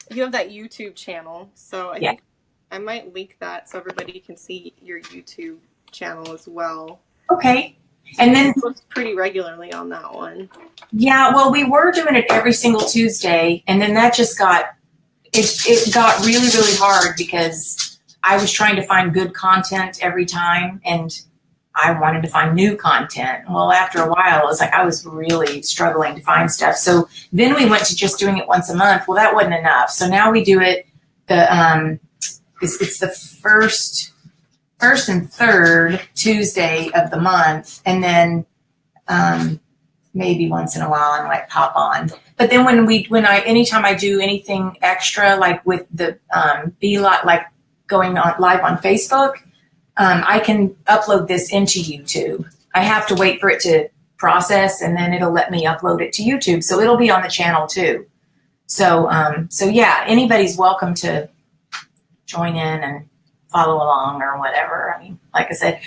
YouTube channel. So I think I might link that so everybody can see your YouTube channel as well. Okay. And then post pretty regularly on that one. Yeah, well, we were doing it every single Tuesday, and then that just got really, really hard because I was trying to find good content every time, and I wanted to find new content. Well, after a while, I was really struggling to find stuff. So then we went to just doing it once a month. Well, that wasn't enough. So now we do it it's the first and third Tuesday of the month, and then maybe once in a while I might pop on. But then anytime I do anything extra, like with the like going on live on Facebook, I can upload this into YouTube. I have to wait for it to process, and then it'll let me upload it to YouTube. So it'll be on the channel too. So yeah, anybody's welcome to join in and follow along or whatever. I mean, like I said,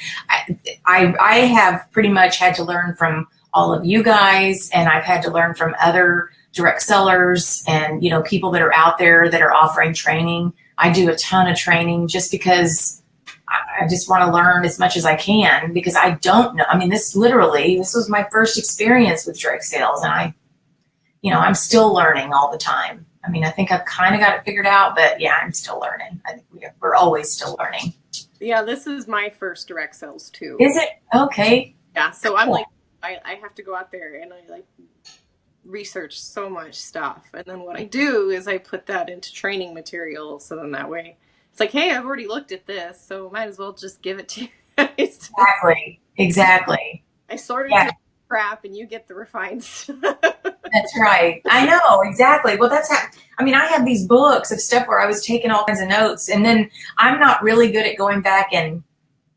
I have pretty much had to learn from all of you guys, and I've had to learn from other direct sellers and, people that are out there that are offering training. I do a ton of training just because I just want to learn as much as I can, because I don't know. I mean, this was my first experience with direct sales, and I'm still learning all the time. I mean, I think I've kind of got it figured out, but yeah, I'm still learning. I think we're always still learning. Yeah, this is my first direct sales too. Is it? Okay. Yeah, so I'm like, I have to go out there and I like research so much stuff. And then what I do is I put that into training material. So then that way it's like, hey, I've already looked at this, so might as well just give it to you guys. Exactly. I sort of do crap and you get the refined stuff. That's right. I know, exactly. Well, I have these books of stuff where I was taking all kinds of notes, and then I'm not really good at going back and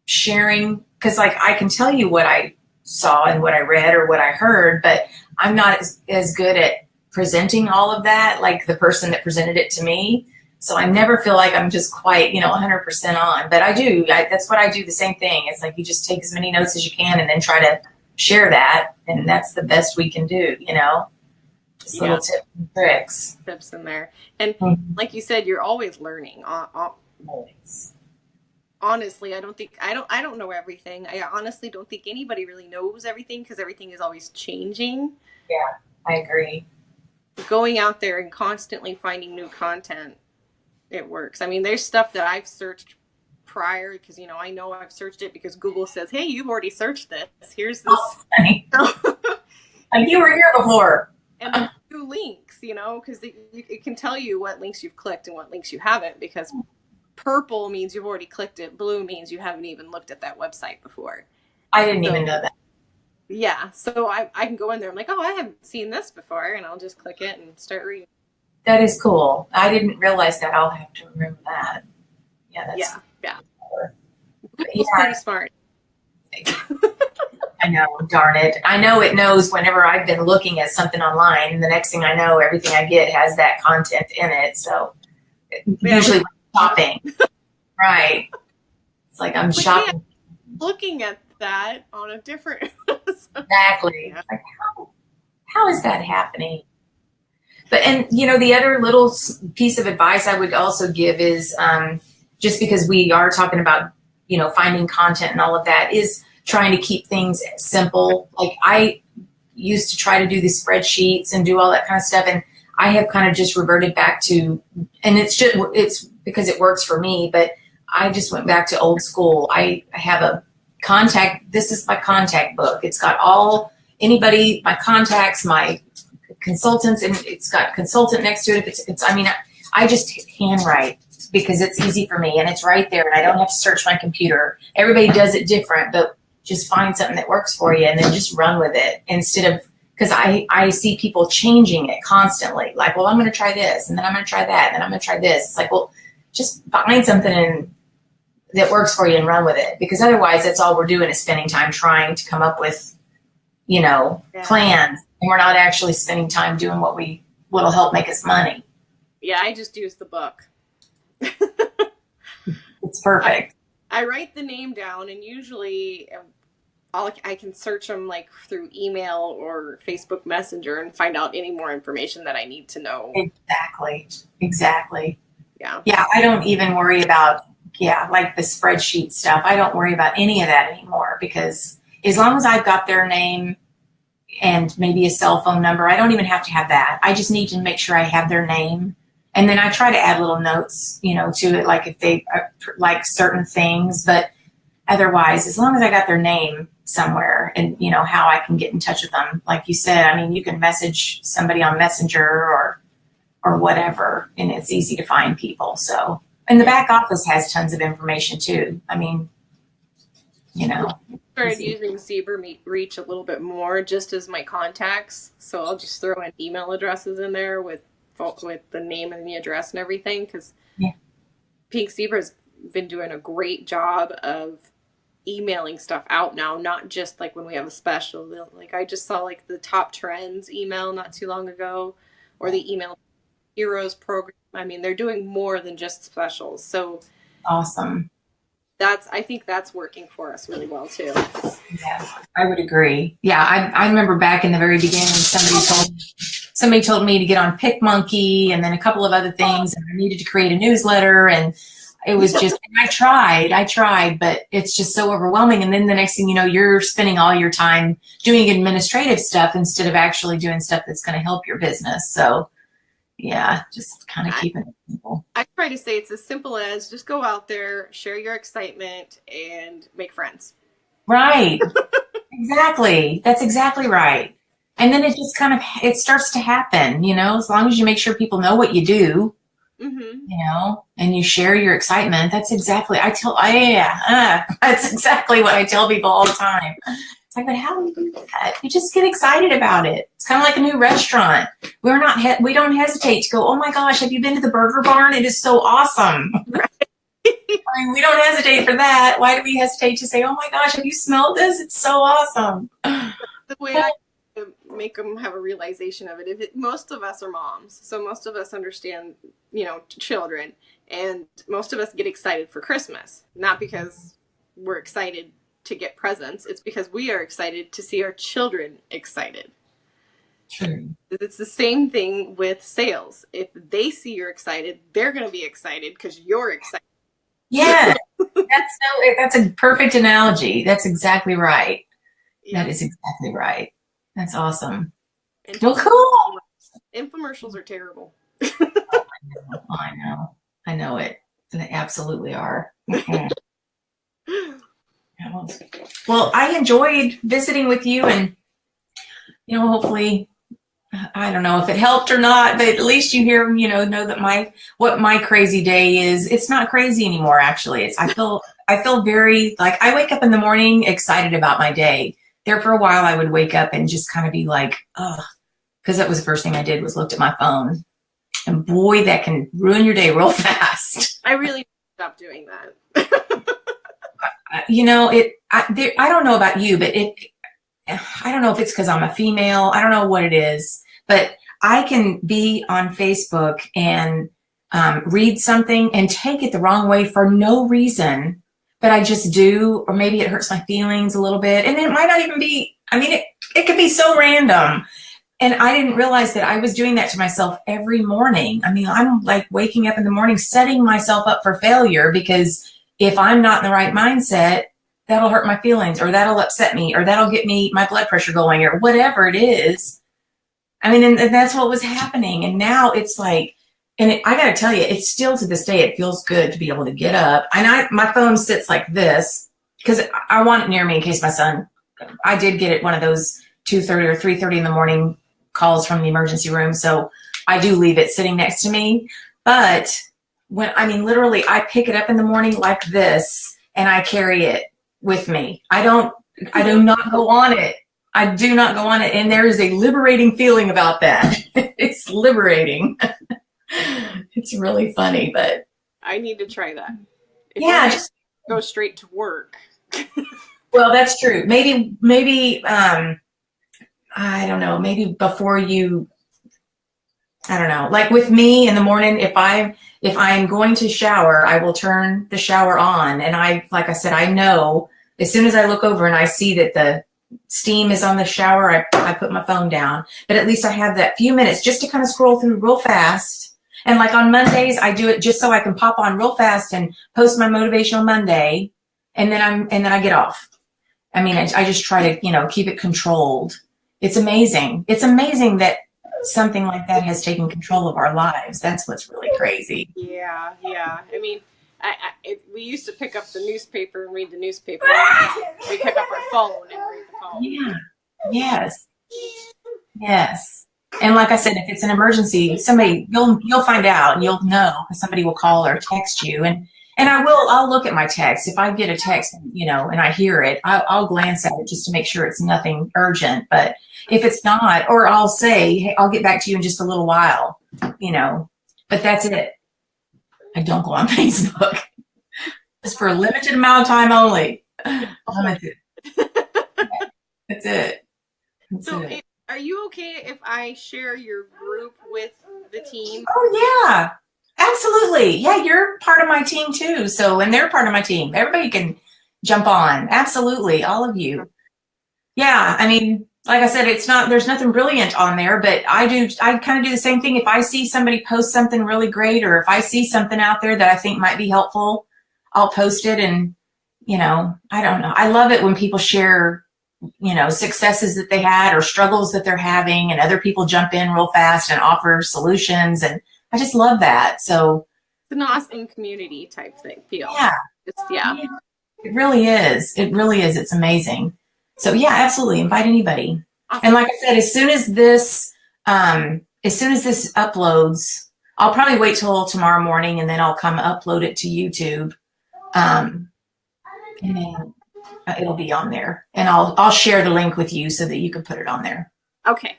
sharing, because like I can tell you what I saw and what I read or what I heard, but I'm not as good at presenting all of that like the person that presented it to me. So I never feel like I'm just quite, 100% on, but I do. That's what I do, the same thing. It's like you just take as many notes as you can and then try to share that, and that's the best we can do, Just little tips and tricks. Tips in there. And like you said, you're always learning. Always. Honestly, I don't know everything. I honestly don't think anybody really knows everything because everything is always changing. Yeah, I agree. Going out there and constantly finding new content, it works. I mean, there's stuff that I've searched prior because, I know I've searched it because Google says, hey, you've already searched this. Here's this. Oh, funny. Like you were here before. And new links, because it can tell you what links you've clicked and what links you haven't, because purple means you've already clicked it. Blue means you haven't even looked at that website before. I didn't even know that. Yeah. So I can go in there. I'm like, oh, I haven't seen this before. And I'll just click it and start reading. That is cool. I didn't realize that. I'll have to remember that. Yeah. Yeah. It's pretty smart. I know, darn it. I know it knows whenever I've been looking at something online, and the next thing I know, everything I get has that content in it. So usually shopping. Right. It's like I'm shopping. Looking at that on a different. Exactly. Yeah. Like how is that happening? But, and the other little piece of advice I would also give is just because we are talking about, finding content and all of that, is trying to keep things simple. Like I used to try to do these spreadsheets and do all that kind of stuff. And I have kind of just reverted back to, and it's because it works for me, but I just went back to old school. I have a contact. This is my contact book. It's got anybody, my contacts, my consultants, and it's got consultant next to it. I just handwrite because it's easy for me and it's right there and I don't have to search my computer. Everybody does it different, but just find something that works for you and then just run with it instead of, because I see people changing it constantly. Like, well, I'm going to try this and then I'm going to try that and then I'm going to try this. It's like, well, just find something that works for you and run with it, because otherwise that's all we're doing is spending time trying to come up with, plans, and we're not actually spending time doing what'll help make us money. Yeah, I just use the book. It's perfect. I write the name down, and usually I can search them like through email or Facebook Messenger and find out any more information that I need to know. Exactly. Yeah. Yeah, I don't even worry about like the spreadsheet stuff. I don't worry about any of that anymore, because as long as I've got their name and maybe a cell phone number, I don't even have to have that. I just need to make sure I have their name. And then I try to add little notes, to it, like if they like certain things, but otherwise, as long as I got their name somewhere and, how I can get in touch with them. Like you said, you can message somebody on Messenger or whatever, and it's easy to find people. So, and the back office has tons of information too. Started using Zebra Reach a little bit more just as my contacts. So I'll just throw in email addresses in there with the name and the address and everything, because Pink Zebra's been doing a great job of emailing stuff out now, not just like when we have a special. Like I just saw like the top trends email not too long ago, or the email heroes program. They're doing more than just specials. So awesome. I think that's working for us really well too. Yeah, I would agree. Yeah, I remember back in the very beginning, somebody told me to get on PicMonkey and then a couple of other things, and I needed to create a newsletter, and It was just, I tried, but it's just so overwhelming. And then the next thing you know, you're spending all your time doing administrative stuff instead of actually doing stuff that's going to help your business. So yeah, just kind of keeping it simple. I try to say it's as simple as just go out there, share your excitement, and make friends. Right. Exactly. That's exactly right. And then it just kind of, it starts to happen, you know, as long as you make sure people know what you do, you know, and you share your excitement. That's exactly, that's exactly what I tell people all the time. It's like, but how do you do that? You just get excited about it. It's kind of like a new restaurant. We don't hesitate to go, oh my gosh, have you been to the Burger Barn? It is so awesome. Right. I mean, we don't hesitate for that. Why do we hesitate to say, oh my gosh, have you smelled this? It's so awesome. The way I make them have a realization of it, most of us are moms, so most of us understand, you know, children, and most of us get excited for Christmas, not because we're excited to get presents. It's because we are excited to see our children excited. True. It's the same thing with sales. If they see you're excited, they're going to be excited because you're excited. Yeah, that's a perfect analogy. That's exactly right. Yeah. That is exactly right. That's awesome. Well, cool. Infomercials are terrible. I know it. They absolutely are. Well, I enjoyed visiting with you, and you know, hopefully, I don't know if it helped or not, but at least you know that what my crazy day is. It's not crazy anymore. Actually, I feel very like I wake up in the morning excited about my day. There for a while, I would wake up and just kind of be like, oh, because that was the first thing I did was looked at my phone, and boy, that can ruin your day real fast. I really stopped doing that. You know, I don't know about you, but I don't know if it's because I'm a female. I don't know what it is, but I can be on Facebook and read something and take it the wrong way for no reason, but I just do, or maybe it hurts my feelings a little bit. And it might not even be, I mean, it could be so random. And I didn't realize that I was doing that to myself every morning. I mean, I'm like waking up in the morning, setting myself up for failure, because if I'm not in the right mindset, that'll hurt my feelings, or that'll upset me, or that'll get me my blood pressure going, or whatever it is. I mean, and that's what was happening. And now it's like, and I got to tell you, it's still to this day, it feels good to be able to get up. And my phone sits like this because I want it near me in case my son, I did get it one of those 2:30 or 3:30 in the morning calls from the emergency room. So I do leave it sitting next to me. But literally I pick it up in the morning like this and I carry it with me. I do not go on it. I do not go on it. And there is a liberating feeling about that. It's liberating. It's really funny, but I need to try that. Just go straight to work. Well, that's true. Maybe, I don't know, maybe before you, I don't know, like with me in the morning, if I'm going to shower, I will turn the shower on. And like I said, I know as soon as I look over and I see that the steam is on the shower, I put my phone down. But at least I have that few minutes just to kind of scroll through real fast. And like on Mondays, I do it just so I can pop on real fast and post my motivational Monday. And then I get off. I mean, I just try to, keep it controlled. It's amazing. It's amazing that something like that has taken control of our lives. That's what's really crazy. Yeah. I mean, we used to pick up the newspaper and read the newspaper. We pick up our phone and read the phone. Yeah. Yes. And like I said, if it's an emergency, you'll find out and you'll know, because somebody will call or text you. And I'll look at my text. If I get a text, and I hear it, I'll glance at it just to make sure it's nothing urgent. But if it's not, or I'll say, hey, I'll get back to you in just a little while, but that's it. I don't go on Facebook. Just for a limited amount of time only. Limited. That's it. Are you okay if I share your group with the team? Oh, yeah. Absolutely. Yeah, you're part of my team too. So, and they're part of my team. Everybody can jump on. Absolutely. All of you. Yeah. I mean, like I said, there's nothing brilliant on there, but I kind of do the same thing. If I see somebody post something really great, or if I see something out there that I think might be helpful, I'll post it. And, I don't know. I love it when people share, successes that they had or struggles that they're having, and other people jump in real fast and offer solutions. And I just love that. So it's an awesome community type thing feel. Yeah. It really is. It really is. It's amazing. So yeah, absolutely. Invite anybody. Awesome. And like I said, as soon as this uploads, I'll probably wait till tomorrow morning, and then I'll come upload it to YouTube. And then it'll be on there, and I'll share the link with you so that you can put it on there. Okay.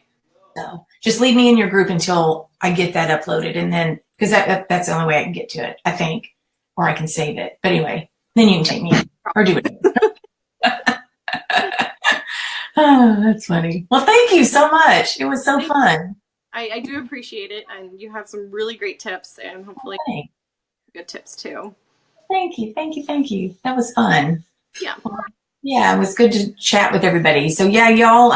So just leave me in your group until I get that uploaded, and then, because that's the only way I can get to it, I think, or I can save it. But anyway, then you can take me in or do it. Oh, that's funny. Well, thank you so much. It was so fun. I do appreciate it, and you have some really great tips, and hopefully good tips too. Thank you. That was fun. Yeah. Yeah, it was good to chat with everybody. So yeah, y'all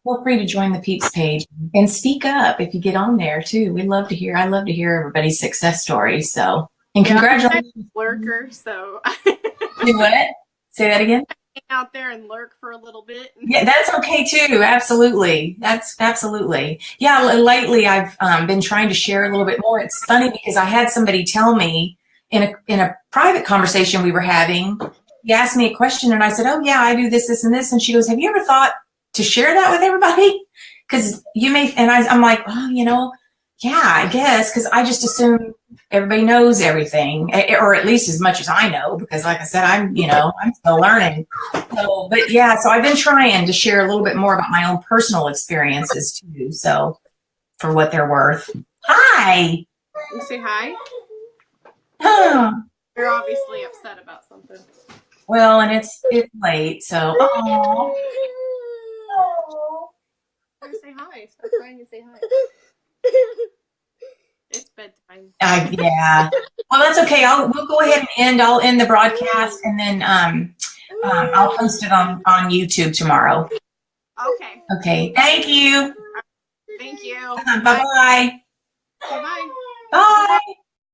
feel free to join the Peeps page and speak up if you get on there too. I love to hear everybody's success stories. So, and congratulations. I'm a lurker, so Do what? Say that again. Out there and lurk for a little bit. Yeah, that's okay too. Absolutely. That's absolutely. Yeah, lately I've been trying to share a little bit more. It's funny because I had somebody tell me in a private conversation we were having. He asked me a question, and I said, "Oh yeah, I do this, this, and this." And she goes, "Have you ever thought to share that with everybody? Because you may." And I'm like, "Oh, yeah, I guess," because I just assume everybody knows everything, or at least as much as I know, because like I said, I'm still learning. So, but yeah, so I've been trying to share a little bit more about my own personal experiences too. So, for what they're worth. Hi. You say hi? Huh. You're obviously upset about something. Well, and it's late, so. Oh. Say hi. Stop trying to say hi. It's bedtime. Yeah. Well, that's okay. We'll go ahead and end. I'll end the broadcast, and then I'll post it on YouTube tomorrow. Okay. Okay. Thank you. Thank you. Bye-bye. Bye.